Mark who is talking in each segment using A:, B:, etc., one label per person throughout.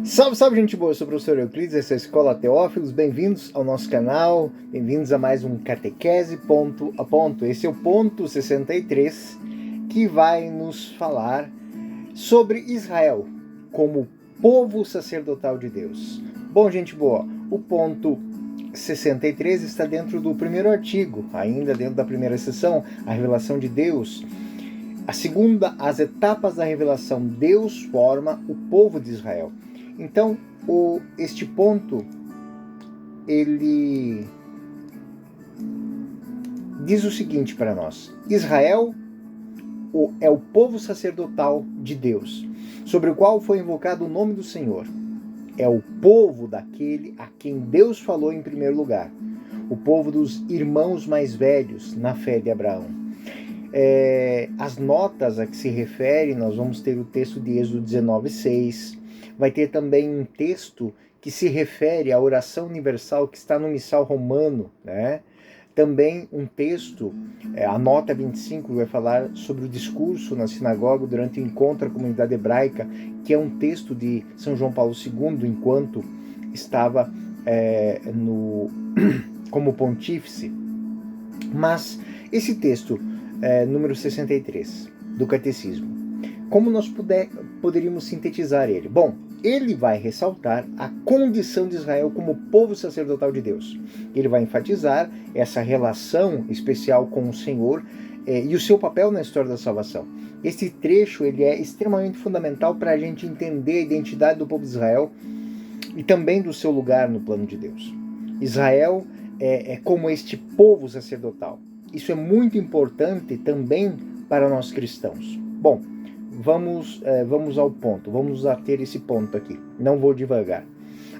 A: Salve, salve, gente boa! Eu sou o professor Euclides, essa é a Escola Teófilos. Bem-vindos ao nosso canal, bem-vindos a mais um Catequese Ponto a Ponto. Esse é o ponto 63, que vai nos falar sobre Israel como povo sacerdotal de Deus. Bom, gente boa, o ponto 63 está dentro do primeiro artigo, ainda dentro da primeira sessão, a revelação de Deus. A segunda, as etapas da revelação. Deus forma o povo de Israel. Então, este ponto, ele diz o seguinte para nós: Israel é o povo sacerdotal de Deus, sobre o qual foi invocado o nome do Senhor. É o povo daquele a quem Deus falou em primeiro lugar, o povo dos irmãos mais velhos na fé de Abraão. As notas a que se refere, nós vamos ter o texto de Êxodo 19:6, vai ter também um texto que se refere à oração universal que está no missal romano, né? Também um texto, a nota 25, vai falar sobre o discurso na sinagoga durante o encontro da comunidade hebraica, que é um texto de São João Paulo II, enquanto estava como pontífice. Mas esse texto, número 63, do Catecismo, como nós poderíamos sintetizar ele? Bom, ele vai ressaltar a condição de Israel como povo sacerdotal de Deus. Ele vai enfatizar essa relação especial com o Senhor e o seu papel na história da salvação. Esse trecho ele é extremamente fundamental para a gente entender a identidade do povo de Israel e também do seu lugar no plano de Deus. Israel é como este povo sacerdotal. Isso é muito importante também para nós cristãos. Bom, vamos ao ponto, vamos ater esse ponto aqui, não vou devagar.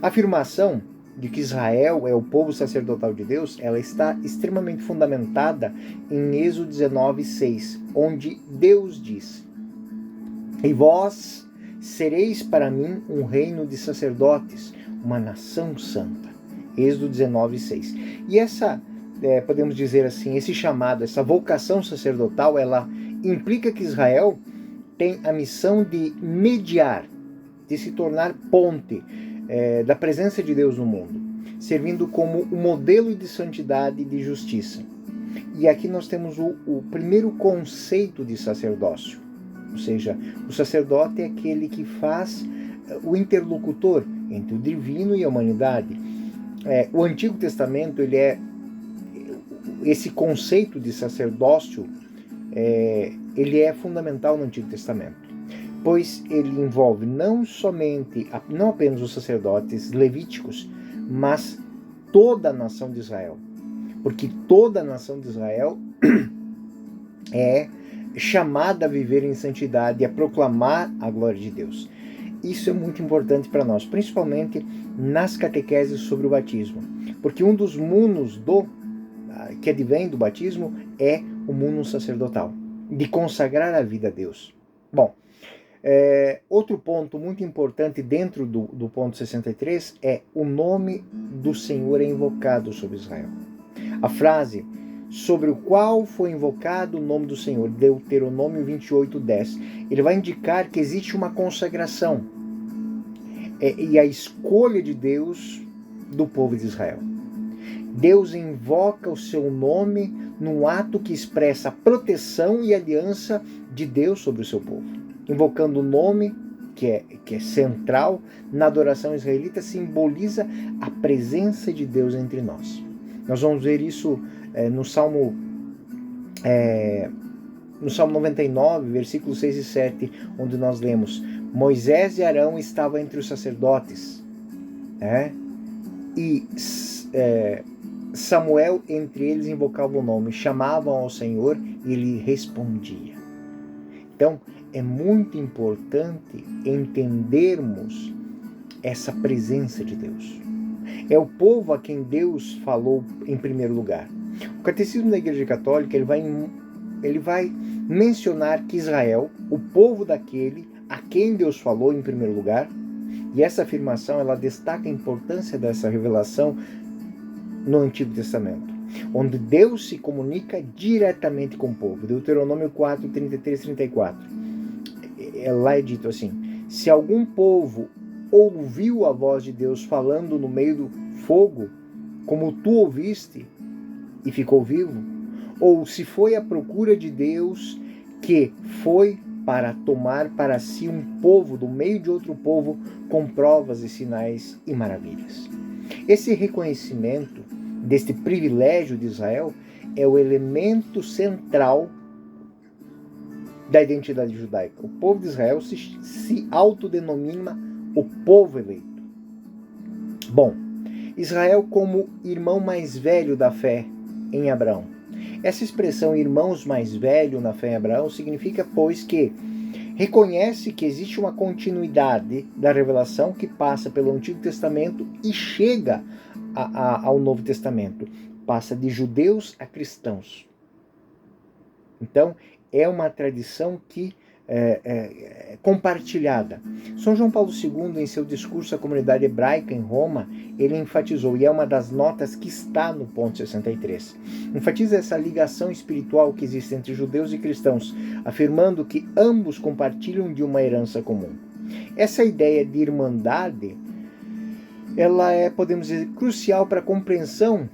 A: A afirmação de que Israel é o povo sacerdotal de Deus, ela está extremamente fundamentada em Êxodo 19:6, onde Deus diz: "E vós sereis para mim um reino de sacerdotes, uma nação santa." Êxodo 19:6. E essa, podemos dizer assim, esse chamado, essa vocação sacerdotal, ela implica que Israel tem a missão de mediar, de se tornar ponte da presença de Deus no mundo, servindo como um modelo de santidade e de justiça. E aqui nós temos o primeiro conceito de sacerdócio, ou seja, o sacerdote é aquele que faz o interlocutor entre o divino e a humanidade. O Antigo Testamento, esse conceito de sacerdócio, ele é fundamental no Antigo Testamento, pois ele envolve não apenas os sacerdotes levíticos, mas toda a nação de Israel, porque toda a nação de Israel é chamada a viver em santidade e a proclamar a glória de Deus. Isso é muito importante para nós, principalmente nas catequeses sobre o batismo, porque um dos munos que advém do batismo é o muno sacerdotal, de consagrar a vida a Deus. Bom, outro ponto muito importante dentro do ponto 63 é o nome do Senhor é invocado sobre Israel. A frase sobre o qual foi invocado o nome do Senhor, Deuteronômio 28:10, ele vai indicar que existe uma consagração e a escolha de Deus do povo de Israel. Deus invoca o seu nome num ato que expressa a proteção e aliança de Deus sobre o seu povo. Invocando o nome, que é central na adoração israelita, simboliza a presença de Deus entre nós. Nós vamos ver isso no Salmo 99, versículos 6 e 7, onde nós lemos: Moisés e Arão estavam entre os sacerdotes, e Samuel entre eles invocava o nome, chamavam ao Senhor e ele respondia. Então, é muito importante entendermos essa presença de Deus. É o povo a quem Deus falou em primeiro lugar. O Catecismo da Igreja Católica ele vai mencionar que Israel, o povo daquele a quem Deus falou em primeiro lugar, e essa afirmação ela destaca a importância dessa revelação no Antigo Testamento, onde Deus se comunica diretamente com o povo. Deuteronômio 4, 33, 34. Lá é dito assim: se algum povo ouviu a voz de Deus falando no meio do fogo, como tu ouviste e ficou vivo, ou se foi à procura de Deus que foi para tomar para si um povo do meio de outro povo com provas e sinais e maravilhas. Esse reconhecimento deste privilégio de Israel é o elemento central da identidade judaica. O povo de Israel se autodenomina o povo eleito. Bom, Israel como irmão mais velho da fé em Abraão. Essa expressão irmãos mais velho na fé em Abraão significa, pois, que reconhece que existe uma continuidade da revelação que passa pelo Antigo Testamento e chega ao Novo Testamento. Passa de judeus a cristãos. Então, é uma tradição que compartilhada. São João Paulo II, em seu discurso à comunidade hebraica em Roma, ele enfatizou, e é uma das notas que está no ponto 63, enfatiza essa ligação espiritual que existe entre judeus e cristãos, afirmando que ambos compartilham de uma herança comum. Essa ideia de irmandade, ela é, podemos dizer, crucial para a compreensão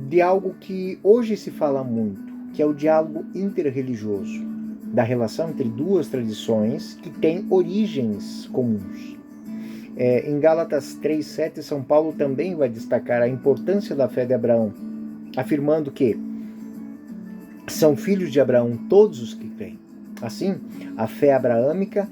A: de algo que hoje se fala muito, que é o diálogo interreligioso, da relação entre duas tradições que têm origens comuns. Em Gálatas 3:7, São Paulo também vai destacar a importância da fé de Abraão, afirmando que são filhos de Abraão todos os que creem. Assim, a fé abraâmica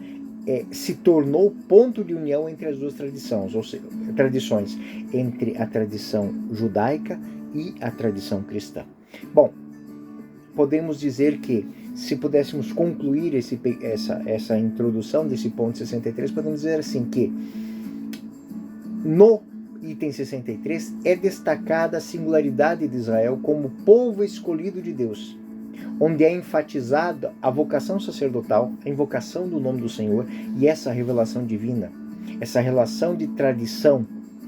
A: se tornou ponto de união entre as duas tradições, ou seja, tradições entre a tradição judaica e a tradição cristã. Bom, podemos dizer que, se pudéssemos concluir essa introdução desse ponto 63, podemos dizer assim que no item 63 é destacada a singularidade de Israel como povo escolhido de Deus, onde é enfatizada a vocação sacerdotal, a invocação do nome do Senhor e essa revelação divina, essa relação de tradição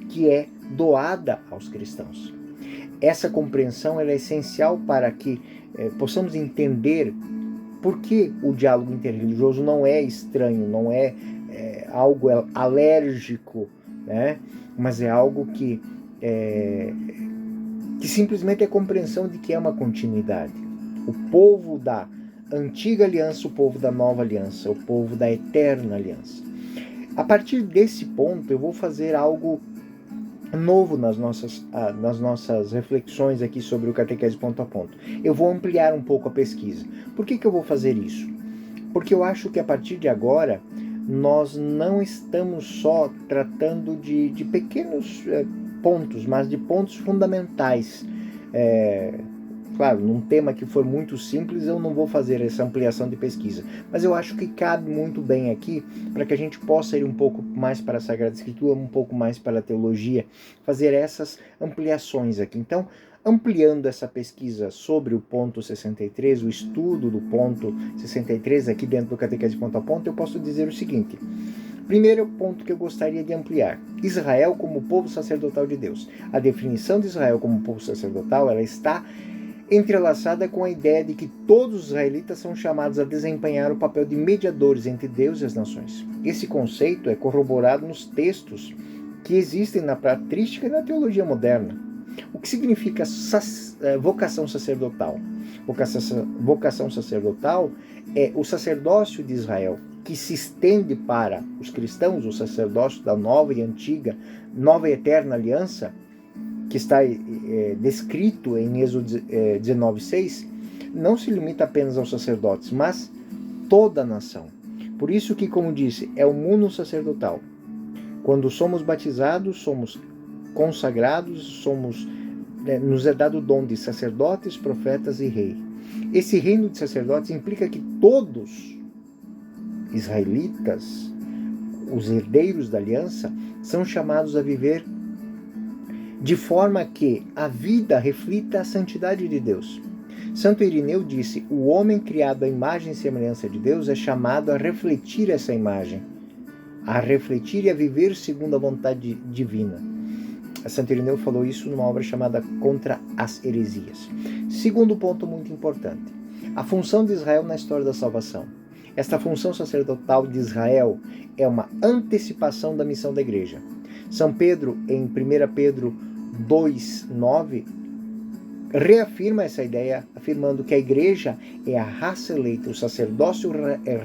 A: que é doada aos cristãos. Essa compreensão é essencial para que possamos entender por que o diálogo interreligioso não é estranho, não é algo alérgico, né? Mas é algo que simplesmente é compreensão de que é uma continuidade. O povo da antiga aliança, o povo da nova aliança, o povo da eterna aliança. A partir desse ponto, eu vou fazer algo novo nas nossas reflexões aqui sobre o Catequese Ponto a Ponto. Eu vou ampliar um pouco a pesquisa. Por que eu vou fazer isso? Porque eu acho que a partir de agora nós não estamos só tratando de pequenos pontos, mas de pontos fundamentais. Claro, num tema que for muito simples, eu não vou fazer essa ampliação de pesquisa, mas eu acho que cabe muito bem aqui para que a gente possa ir um pouco mais para a Sagrada Escritura, um pouco mais para a teologia, fazer essas ampliações aqui. Então, ampliando essa pesquisa sobre o ponto 63, o estudo do ponto 63 aqui dentro do Catequese Ponto a Ponto, eu posso dizer o seguinte. Primeiro ponto que eu gostaria de ampliar: Israel como povo sacerdotal de Deus. A definição de Israel como povo sacerdotal, ela está entrelaçada com a ideia de que todos os israelitas são chamados a desempenhar o papel de mediadores entre Deus e as nações. Esse conceito é corroborado nos textos que existem na patrística e na teologia moderna. O que significa vocação sacerdotal? Vocação sacerdotal é o sacerdócio de Israel, que se estende para os cristãos, o sacerdócio da nova e antiga, nova e eterna aliança, que está descrito em Êxodo 19:6, não se limita apenas aos sacerdotes, mas toda a nação. Por isso que, como disse, é o mundo sacerdotal. Quando somos batizados, somos consagrados, nos é dado o dom de sacerdotes, profetas e rei. Esse reino de sacerdotes implica que todos israelitas, os herdeiros da aliança, são chamados a viver de forma que a vida reflita a santidade de Deus. Santo Irineu disse: o homem criado à imagem e semelhança de Deus é chamado a refletir essa imagem, a refletir e a viver segundo a vontade divina. Santo Irineu falou isso numa obra chamada Contra as Heresias. Segundo ponto muito importante: a função de Israel na história da salvação. Esta função sacerdotal de Israel é uma antecipação da missão da igreja. São Pedro, em 1 Pedro 2,9, reafirma essa ideia, afirmando que a igreja é a raça eleita, o sacerdócio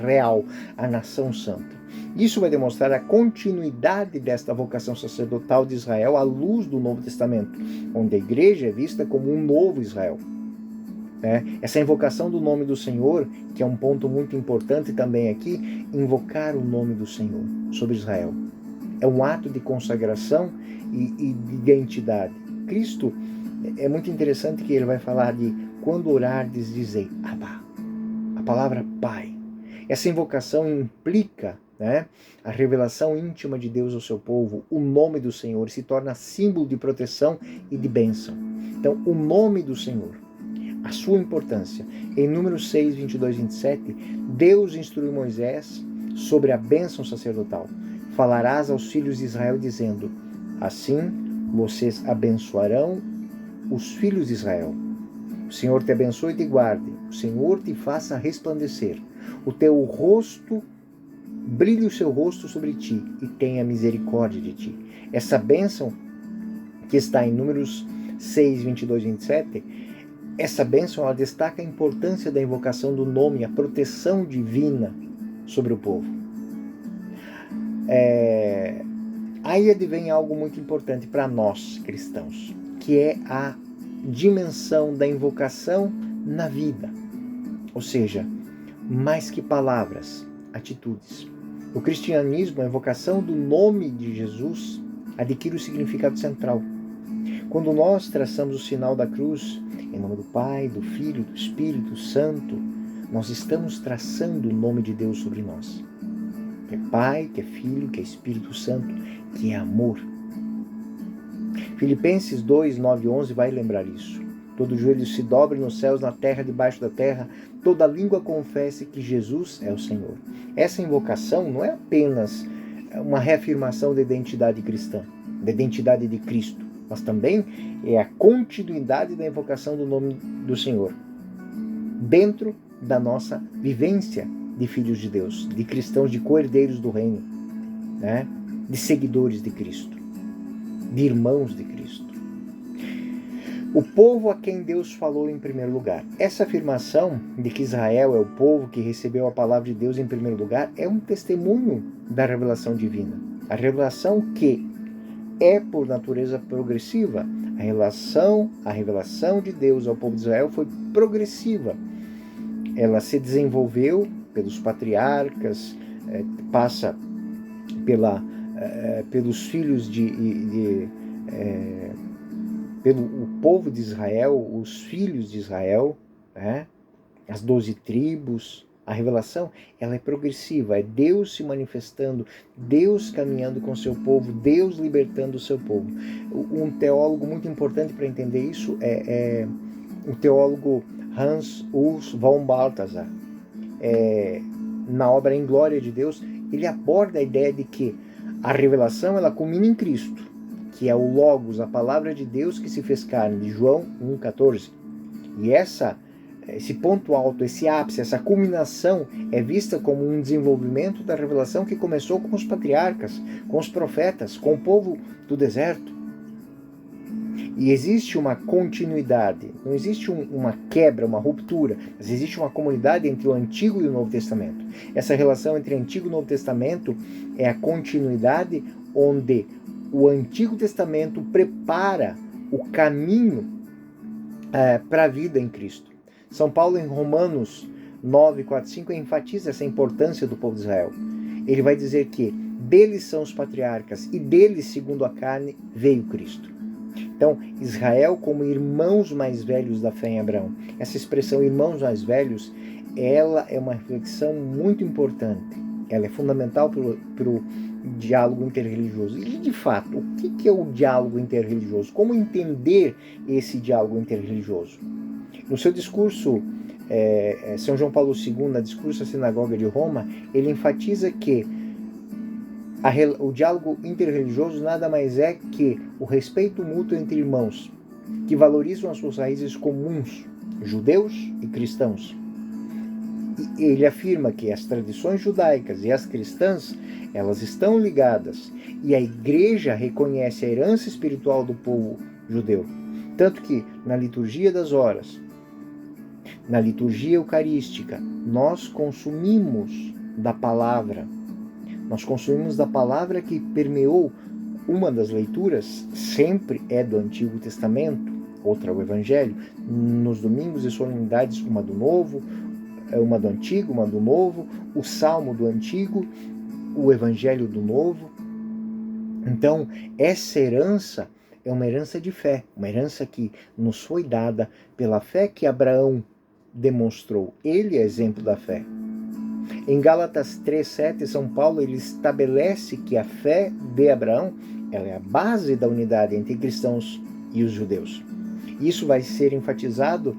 A: real, a nação santa. Isso vai demonstrar a continuidade desta vocação sacerdotal de Israel à luz do Novo Testamento, onde a igreja é vista como um novo Israel. Essa invocação do nome do Senhor, que é um ponto muito importante também aqui, invocar o nome do Senhor sobre Israel. É um ato de consagração e de identidade. Cristo, é muito interessante que ele vai falar de quando orardes, dizei Abba, a palavra Pai. Essa invocação implica a revelação íntima de Deus ao seu povo. O nome do Senhor se torna símbolo de proteção e de bênção. Então, o nome do Senhor, a sua importância. Em Números 6, 22 e 27, Deus instruiu Moisés sobre a bênção sacerdotal. Falarás aos filhos de Israel dizendo, assim vocês abençoarão os filhos de Israel. O Senhor te abençoe e te guarde. O Senhor te faça resplandecer. O teu rosto, brilhe o seu rosto sobre ti e tenha misericórdia de ti. Essa bênção que está em Números 6, 22 e 27, essa bênção ela destaca a importância da invocação do nome, a proteção divina sobre o povo. Aí advém algo muito importante para nós cristãos, que é a dimensão da invocação na vida. Ou seja, mais que palavras, atitudes. No cristianismo, a invocação do nome de Jesus adquire o significado central. Quando nós traçamos o sinal da cruz, em nome do Pai, do Filho, do Espírito Santo, nós estamos traçando o nome de Deus sobre nós. Que é Pai, que é Filho, que é Espírito Santo, que é amor. Filipenses 2, 9 e 11 vai lembrar isso. Todo joelho se dobre nos céus, na terra, debaixo da terra, toda língua confesse que Jesus é o Senhor. Essa invocação não é apenas uma reafirmação da identidade cristã, da identidade de Cristo, mas também é a continuidade da invocação do nome do Senhor, dentro da nossa vivência de filhos de Deus, de cristãos, de co-herdeiros do reino, de seguidores de Cristo, de irmãos de Cristo. O povo a quem Deus falou em primeiro lugar. Essa afirmação de que Israel é o povo que recebeu a palavra de Deus em primeiro lugar é um testemunho da revelação divina. A revelação que é por natureza progressiva. A revelação de Deus ao povo de Israel foi progressiva. Ela se desenvolveu pelos patriarcas, passa pelos filhos pelo o povo de Israel, os filhos de Israel, as 12 tribos. A revelação, ela é progressiva, é Deus se manifestando, Deus caminhando com o seu povo, Deus libertando o seu povo. Um teólogo muito importante para entender isso é o teólogo Hans Urs von Balthasar. Na obra Em Glória de Deus, ele aborda a ideia de que a revelação ela culmina em Cristo, que é o Logos, a palavra de Deus que se fez carne, de João 1,14. E esse ponto alto, esse ápice, essa culminação é vista como um desenvolvimento da revelação que começou com os patriarcas, com os profetas, com o povo do deserto. E existe uma continuidade, não existe uma quebra, uma ruptura, mas existe uma comunidade entre o Antigo e o Novo Testamento. Essa relação entre Antigo e Novo Testamento é a continuidade onde o Antigo Testamento prepara o caminho para a vida em Cristo. São Paulo, em Romanos 9, 4, 5, enfatiza essa importância do povo de Israel. Ele vai dizer que deles são os patriarcas e deles, segundo a carne, veio Cristo. Então, Israel como irmãos mais velhos da fé em Abraão. Essa expressão irmãos mais velhos, ela é uma reflexão muito importante. Ela é fundamental para o diálogo interreligioso. E, de fato, o que é o diálogo interreligioso? Como entender esse diálogo interreligioso? No seu discurso, São João Paulo II, na discurso à sinagoga de Roma, ele enfatiza que o diálogo interreligioso nada mais é que o respeito mútuo entre irmãos, que valorizam as suas raízes comuns, judeus e cristãos. ele afirma que as tradições judaicas e as cristãs, elas estão ligadas, e a igreja reconhece a herança espiritual do povo judeu. Tanto que na liturgia das horas, na liturgia eucarística, nós consumimos da palavra. Nós consumimos da palavra que permeou. Uma das leituras sempre é do Antigo Testamento, outra é o Evangelho. Nos domingos e solenidades, uma do Novo, uma do Antigo, uma do Novo, o Salmo do Antigo, o Evangelho do Novo. Então, essa herança é uma herança de fé, uma herança que nos foi dada pela fé que Abraão demonstrou. Ele é exemplo da fé. Em Gálatas 3:7, São Paulo ele estabelece que a fé de Abraão ela é a base da unidade entre cristãos e os judeus. Isso vai ser enfatiza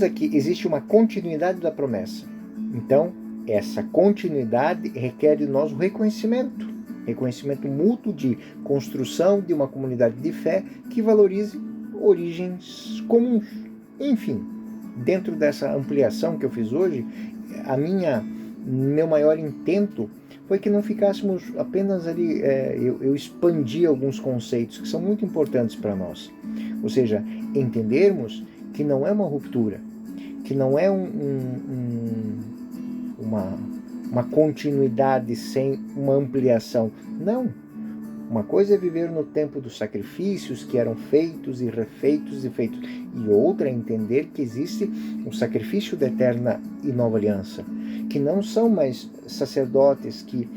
A: que existe uma continuidade da promessa. Então, essa continuidade requer de nós o reconhecimento mútuo de construção de uma comunidade de fé que valorize origens comuns. Enfim, dentro dessa ampliação que eu fiz hoje, meu maior intento foi que não ficássemos apenas ali, eu expandi alguns conceitos que são muito importantes para nós. Ou seja, entendermos que não é uma ruptura, que não é uma continuidade sem uma ampliação. Não. Uma coisa é viver no tempo dos sacrifícios que eram feitos e refeitos e feitos. E outra é entender que existe um sacrifício da eterna e nova aliança. Que não são mais sacerdotes que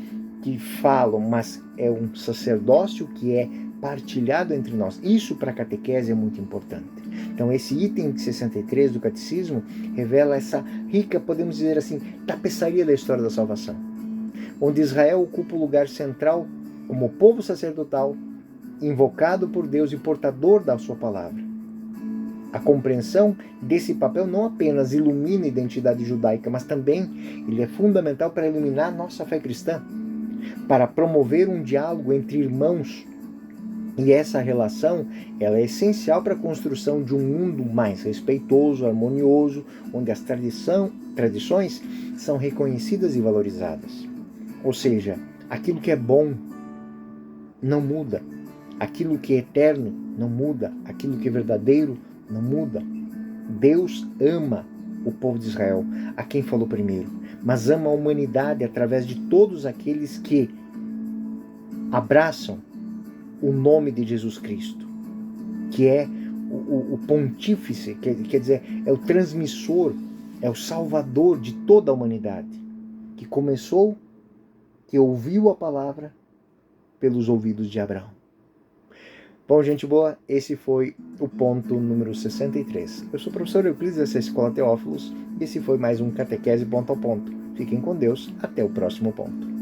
A: falam, mas é um sacerdócio que é partilhado entre nós. Isso para a catequese é muito importante. Então esse item 63 do Catecismo revela essa rica, podemos dizer assim, tapeçaria da história da salvação, onde Israel ocupa o lugar central como povo sacerdotal, invocado por Deus e portador da sua palavra. A compreensão desse papel não apenas ilumina a identidade judaica, mas também ele é fundamental para iluminar a nossa fé cristã, para promover um diálogo entre irmãos. E essa relação ela é essencial para a construção de um mundo mais respeitoso, harmonioso, onde as tradições são reconhecidas e valorizadas. Ou seja, aquilo que é bom não muda, aquilo que é eterno não muda, aquilo que é verdadeiro não muda. Deus ama o povo de Israel, a quem falou primeiro, mas ama a humanidade através de todos aqueles que abraçam o nome de Jesus Cristo, que é o pontífice, quer dizer, é o transmissor, é o salvador de toda a humanidade, que começou, que ouviu a palavra pelos ouvidos de Abraão. Bom, gente boa, esse foi o ponto número 63. Eu sou o professor Euclides dessa Escola Teófilos e esse foi mais um Catequese Ponto a Ponto. Fiquem com Deus, até o próximo ponto.